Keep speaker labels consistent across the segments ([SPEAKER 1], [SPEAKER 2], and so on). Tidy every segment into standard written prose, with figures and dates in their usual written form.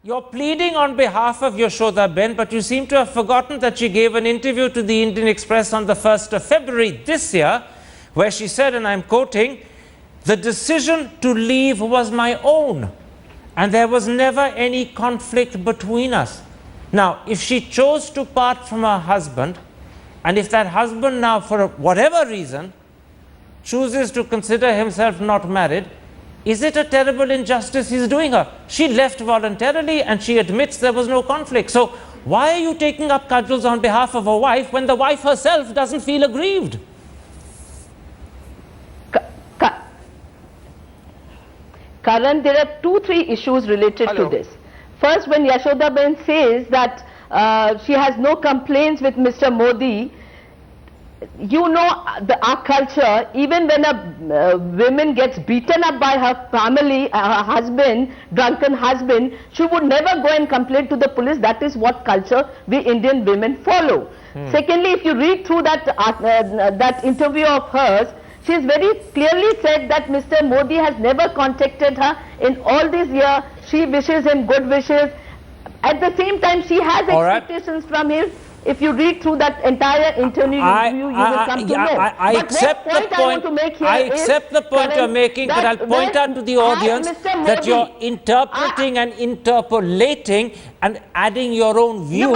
[SPEAKER 1] You're pleading on behalf of Yashodaben, but you seem to have forgotten that she gave an interview to the Indian Express on the 1st of February this year, where she said, and I'm quoting, "The decision to leave was my own, and there was never any conflict between us." Now, if she chose to part from her husband, and if that husband now, for whatever reason, chooses to consider himself not married, is it a terrible injustice he's doing her? She left voluntarily and she admits there was no conflict. So why are you taking up cudgels on behalf of a wife when the wife herself doesn't feel aggrieved?
[SPEAKER 2] Karan, there are 2-3 issues related to this. First, when Yashodaben says that she has no complaints with Mr. Modi, you know our culture, even when a woman gets beaten up by her family, her husband, drunken husband, she would never go and complain to the police. That is what culture we Indian women follow. Secondly, if you read through that interview of hers, she has very clearly said that Mr. Modi has never contacted her in all these years. She wishes him good wishes. At the same time, she has expectations from him. If you read through that entire interview, you will come to know.
[SPEAKER 1] I accept the point. I accept the point you're making, but I'll point out to the audience that you're interpreting and interpolating and adding your own view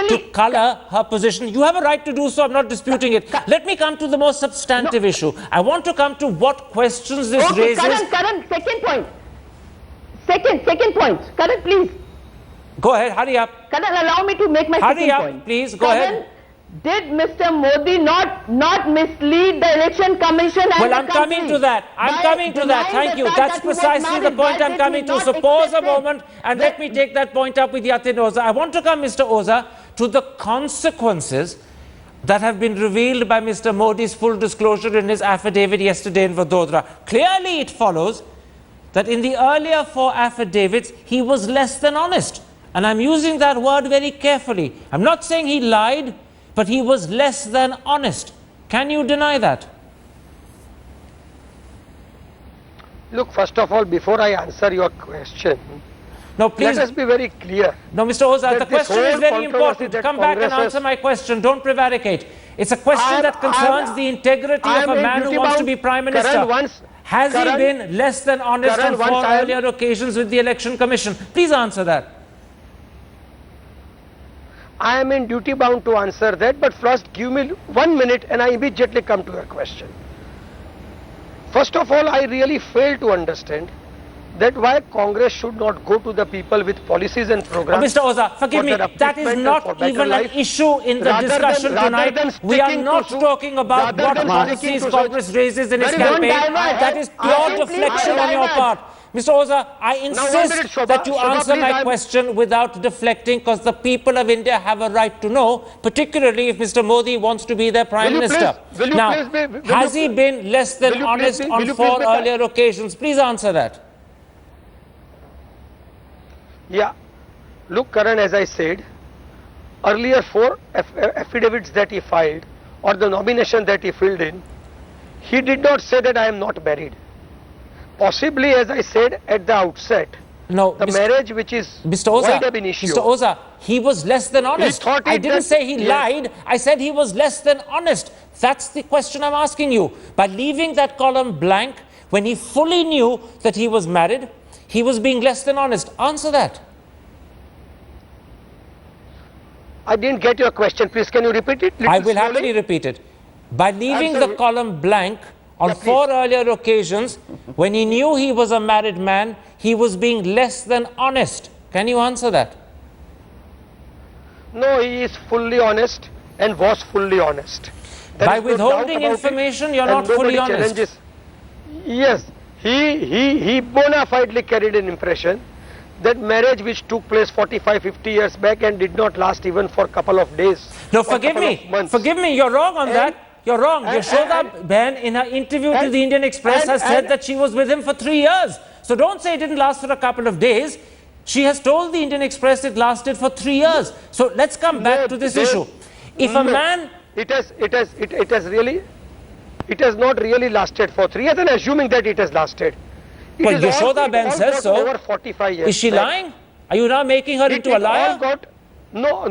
[SPEAKER 1] to color her position. You have a right to do so. I'm not disputing it. Let me come to the most substantive issue. I want to come to what questions this raises.
[SPEAKER 2] Karan, second point. Second point. Karan, please.
[SPEAKER 1] Go ahead, hurry up.
[SPEAKER 2] Karan, allow me to make my second point.
[SPEAKER 1] Hurry up, please, go ahead.
[SPEAKER 2] Did Mr. Modi not mislead the Election Commission and
[SPEAKER 1] Well, I'm coming to that. I'm coming to that. Thank you. That's precisely the point I'm coming to. So pause a moment and let me take that point up with Yatin Oza. I want to come, Mr. Oza, to the consequences that have been revealed by Mr. Modi's full disclosure in his affidavit yesterday in Vadodara. Clearly, it follows that in the earlier 4 affidavits, he was less than honest. And I'm using that word very carefully. I'm not saying he lied, but he was less than honest. Can you deny that?
[SPEAKER 3] Look, first of all, before I answer your question,
[SPEAKER 1] no, please.
[SPEAKER 3] let us be very clear.
[SPEAKER 1] No, Mr. Oza, the question is very important. Come back and answer my question. Don't prevaricate. It's a question that concerns the integrity of a man who wants to be Prime Minister. Has he been less than honest on 4 earlier occasions with the Election Commission? Please answer that.
[SPEAKER 3] I am in duty bound to answer that, but first give me 1 minute and I immediately come to your question. First of all, I really fail to understand that why Congress should not go to the people with policies and programs.
[SPEAKER 1] Mr. Oza, forgive me, that is not even an issue in the discussion tonight. We are not talking about what policies Congress raises in its campaign. That is pure deflection on your part. Mr. Oza, I insist that you answer my question without deflecting, because the people of India have a right to know, particularly if Mr. Modi wants to be their Prime Minister. Now, has he been less than honest on 4 earlier occasions? Please answer that.
[SPEAKER 3] Yeah. Look, Karan, as I said, earlier 4 affidavits that he filed or the nomination that he filled in, he did not say that I am not married. Possibly, as I said at the outset, the marriage which is wide ab initio.
[SPEAKER 1] Mr. Oza, he was less than honest. I didn't say he lied. I said he was less than honest. That's the question I'm asking you. By leaving that column blank, when he fully knew that he was married, he was being less than honest. Answer that.
[SPEAKER 3] I didn't get your question. Please, can you repeat it?
[SPEAKER 1] I will happily repeat it. By leaving the column blank, on 4 earlier occasions, when he knew he was a married man, he was being less than honest. Can you answer that?
[SPEAKER 3] No, he is fully honest and was fully honest.
[SPEAKER 1] By withholding information, you're not fully honest.
[SPEAKER 3] Yes, he bona fidely carried an impression that marriage which took place 45-50 years back and did not last even for a couple of days.
[SPEAKER 1] No, forgive me, you're wrong on that. You're wrong. Yashodaben, in her interview to the Indian Express, has said that she was with him for 3 years. So don't say it didn't last for a couple of days. She has told the Indian Express it lasted for 3 years. So let's come back to this issue. If a man...
[SPEAKER 3] It has not really lasted for 3 years, and assuming that it has lasted.
[SPEAKER 1] But Yashodaben says so.
[SPEAKER 3] Over 45 years.
[SPEAKER 1] Is she lying? Are you now making her into a liar?
[SPEAKER 3] No,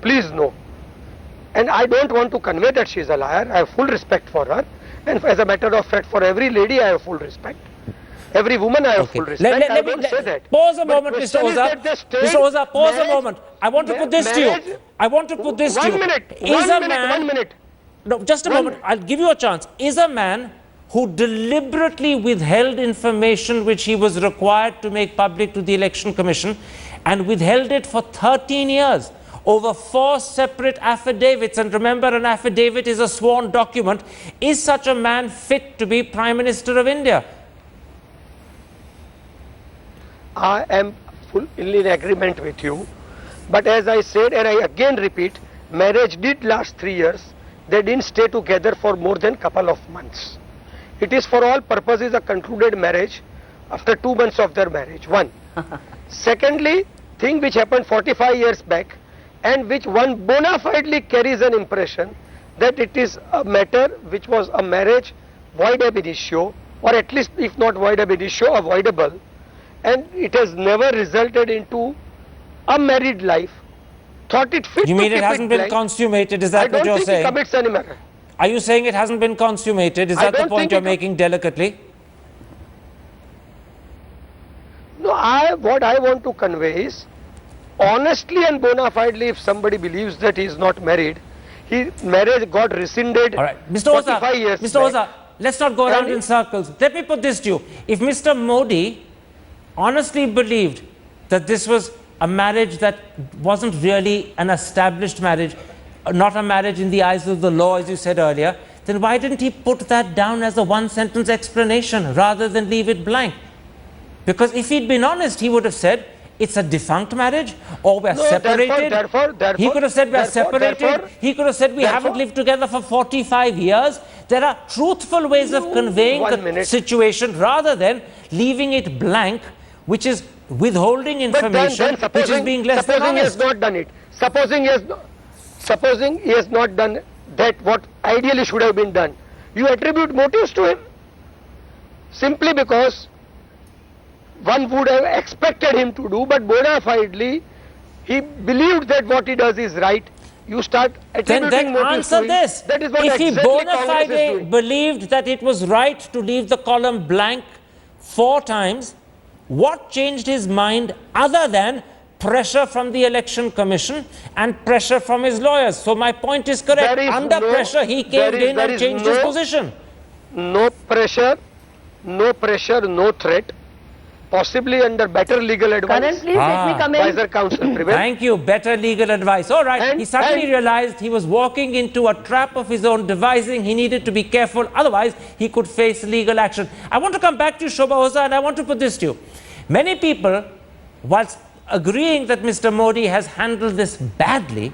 [SPEAKER 3] please no. And I don't want to convey that she is a liar. I have full respect for her, and as a matter of fact, for every lady I have full respect. Every woman I have full respect. I won't say that.
[SPEAKER 1] Pause a moment, Mr. Oza. Mr. Oza, pause a moment. I want to put this to you. I want to put this to you.
[SPEAKER 3] 1 minute.
[SPEAKER 1] No, just a moment. I'll give you a chance. Is a man who deliberately withheld information which he was required to make public to the Election Commission and withheld it for 13 years over 4 separate affidavits, and remember, an affidavit is a sworn document, is such a man fit to be Prime Minister of India?
[SPEAKER 3] I am fully in agreement with you, but as I said, and I again repeat, marriage did last 3 years. They didn't stay together for more than couple of months. It is for all purposes a concluded marriage after 2 months of their marriage. One. Secondly, thing which happened 45 years back and which one bona fidely carries an impression that it is a matter which was a marriage void ab initio, or at least if not void ab initio, avoidable, and it has never resulted into a married life. Thought it fit.
[SPEAKER 1] You mean it hasn't been consummated? Is that what you're saying?
[SPEAKER 3] I don't think he commits any murder.
[SPEAKER 1] Are you saying it hasn't been consummated? Is that the point you're making delicately?
[SPEAKER 3] No, what I want to convey is, honestly and bona fidely, if somebody believes that he is not married, his marriage got rescinded.
[SPEAKER 1] All right, Mr. Oza,
[SPEAKER 3] 45 years
[SPEAKER 1] Mr. Oza,
[SPEAKER 3] back.
[SPEAKER 1] let's not go around in circles. Let me put this to you. If Mr. Modi honestly believed that this was a marriage that wasn't really an established marriage, not a marriage in the eyes of the law, as you said earlier, then why didn't he put that down as a one-sentence explanation rather than leave it blank? Because if he'd been honest, he would have said, it's a defunct marriage, or we're separated. He could have said we're separated. He could have said we haven't lived together for 45 years. There are truthful ways of conveying the situation rather than leaving it blank, which is withholding information, which is being less than honest.
[SPEAKER 3] Supposing he has not done that what ideally should have been done, you attribute motives to him simply because one would have expected him to do, but bona fidely he believed that what he does is right. You start attributing motives to him.
[SPEAKER 1] Then answer this.
[SPEAKER 3] That is what
[SPEAKER 1] if he
[SPEAKER 3] exactly
[SPEAKER 1] bona
[SPEAKER 3] Congress is
[SPEAKER 1] fide
[SPEAKER 3] doing.
[SPEAKER 1] believed that it was right to leave the column blank 4 times, what changed his mind other than pressure from the Election Commission and pressure from his lawyers? So my point is correct. Under pressure, he caved in and changed his position.
[SPEAKER 3] No pressure, no threat. Possibly under better legal advice.
[SPEAKER 2] Karan, please let me come in.
[SPEAKER 3] Wiser counsel prevail.
[SPEAKER 1] Thank you. Better legal advice. All right. He suddenly realized he was walking into a trap of his own devising. He needed to be careful. Otherwise, he could face legal action. I want to come back to Shobha Oza, and I want to put this to you. Many people, whilst agreeing that Mr. Modi has handled this badly,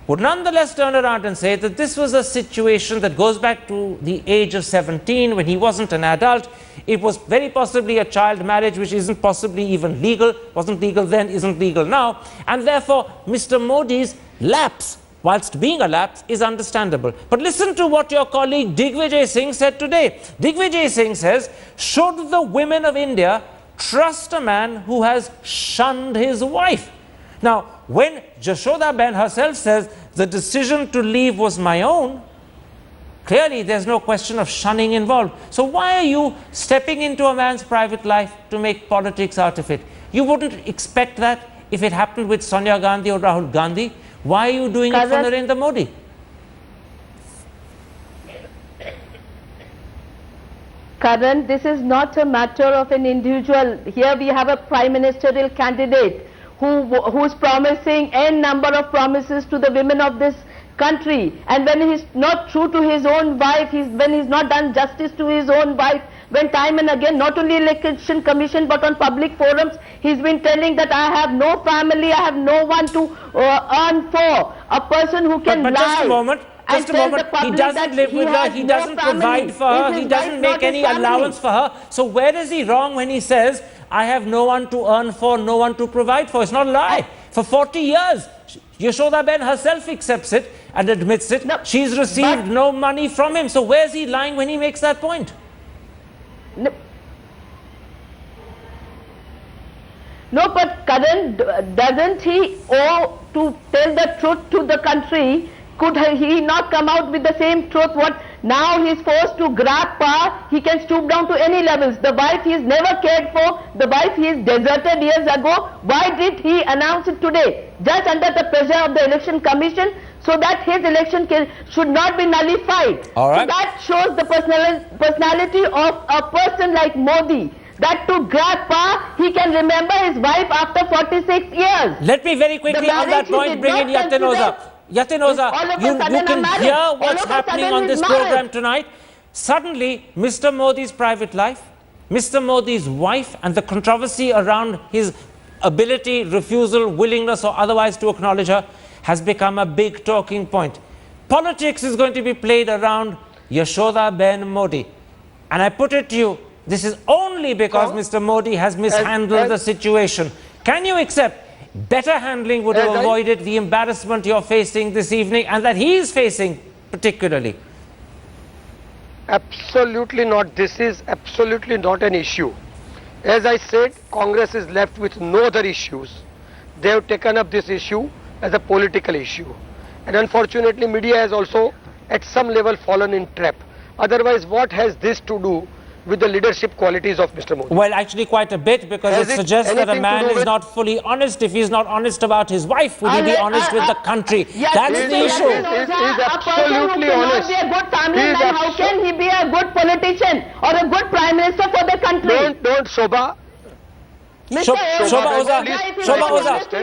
[SPEAKER 1] would nonetheless turn around and say that this was a situation that goes back to the age of 17 when he wasn't an adult. It was very possibly a child marriage which isn't possibly even legal, wasn't legal then, isn't legal now, and therefore Mr. Modi's lapse, whilst being a lapse, is understandable. But listen to what your colleague Digvijay Singh said today. Digvijay Singh says, should the women of India trust a man who has shunned his wife? Now, when Yashodaben herself says the decision to leave was my own, clearly there's no question of shunning involved. So why are you stepping into a man's private life to make politics out of it? You wouldn't expect that if it happened with Sonia Gandhi or Rahul Gandhi. Why are you doing it for Narendra Modi?
[SPEAKER 2] Karan, this is not a matter of an individual. Here we have a prime ministerial candidate who's promising n number of promises to the women of this country, and when he's not true to his own wife, when he's not done justice to his own wife, when time and again, not only Election Commission but on public forums, he's been telling that I have no family, I have no one to earn for, a person who can lie.
[SPEAKER 1] But just a moment. Just a moment, he doesn't live with her, he doesn't provide for her, he doesn't make any allowance for her. So where is he wrong when he says, I have no one to earn for, no one to provide for? It's not a lie. For 40 years, Yashodaben herself accepts it and admits it. No, she's received no money from him. So where's he lying when he makes that point?
[SPEAKER 2] No. No, but Karan, doesn't he owe to tell the truth to the country? Could he not come out with the same truth? What now he is forced to grab power, he can stoop down to any levels. The wife he has never cared for, the wife he has deserted years ago. Why did he announce it today? Just under the pressure of the election commission, so that his election should not be nullified.
[SPEAKER 1] All right.
[SPEAKER 2] So that shows the personality of a person like Modi. That to grab power, he can remember his wife after 46 years.
[SPEAKER 1] Let me very quickly on that point bring in Yatin Oza. Yatin Oza, you can hear what's happening on this program tonight. Suddenly, Mr. Modi's private life, Mr. Modi's wife, and the controversy around his ability, refusal, willingness or otherwise to acknowledge her has become a big talking point. Politics is going to be played around Yashodaben Modi. And I put it to you, this is only because Mr. Modi has mishandled the situation. Can you accept better handling would have avoided the embarrassment you're facing this evening and that he is facing particularly?
[SPEAKER 3] Absolutely not. This is absolutely not an issue. As I said, Congress is left with no other issues. They have taken up this issue as a political issue. And unfortunately, media has also at some level fallen in trap. Otherwise, what has this to do with the leadership qualities of Mr. Modi?
[SPEAKER 1] Well, actually quite a bit, because it suggests that a man is not fully honest. If he's not honest about his wife, would he be honest with the country? That's the issue.
[SPEAKER 3] He is absolutely honest.
[SPEAKER 2] He is a good family man. How can he be a good politician or a good prime minister for the country?
[SPEAKER 3] Don't Shobha.
[SPEAKER 1] Shobha Oza,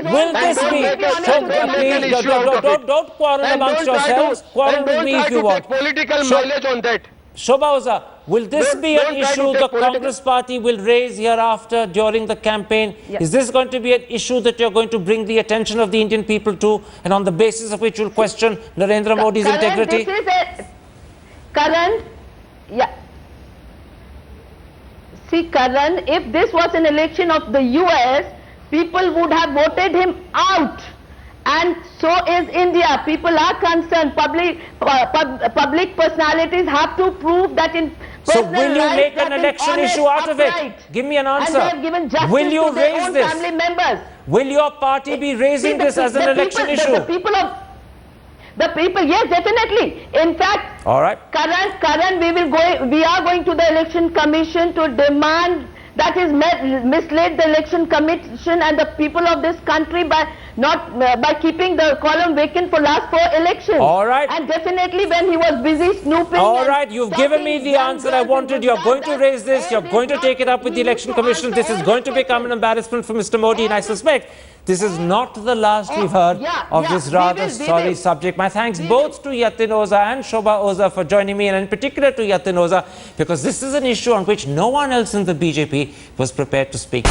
[SPEAKER 1] will this be, don't quarrel amongst yourselves, quarrel with me if you want.
[SPEAKER 3] Political mileage on that.
[SPEAKER 1] Shobha Oza, will this be an issue the Congress party will raise hereafter during the campaign?
[SPEAKER 2] Yes.
[SPEAKER 1] Is this going to be an issue that you're going to bring the attention of the Indian people to, and on the basis of which you'll question Narendra Modi's integrity?
[SPEAKER 2] This is a Karan, See, Karan, if this was an election of the US, people would have voted him out. And so is India. People are concerned. Public personalities have to prove that in
[SPEAKER 1] So will you make an election issue out of it? Give me an answer.
[SPEAKER 2] And they have given justice
[SPEAKER 1] will you
[SPEAKER 2] to their
[SPEAKER 1] raise
[SPEAKER 2] own
[SPEAKER 1] this?
[SPEAKER 2] family members.
[SPEAKER 1] Will your party be raising this as an election issue?
[SPEAKER 2] The people, yes, definitely. In fact,
[SPEAKER 1] all right.
[SPEAKER 2] Karan, we are going to the election commission to demand that is misled the election commission and the people of this country by keeping the column vacant for last 4 elections.
[SPEAKER 1] All right.
[SPEAKER 2] And definitely when he was busy snooping.
[SPEAKER 1] All right, you've given me the answer I wanted. You're going to raise this. You're going to take it up with the election commission. This is going to become an embarrassment for Mr. Modi, and I suspect this is not the last we've heard of this rather sorry subject. My thanks both to Yatin Oza and Shobha Oza for joining me, and in particular to Yatin Oza, because this is an issue on which no one else in the BJP was prepared to speak.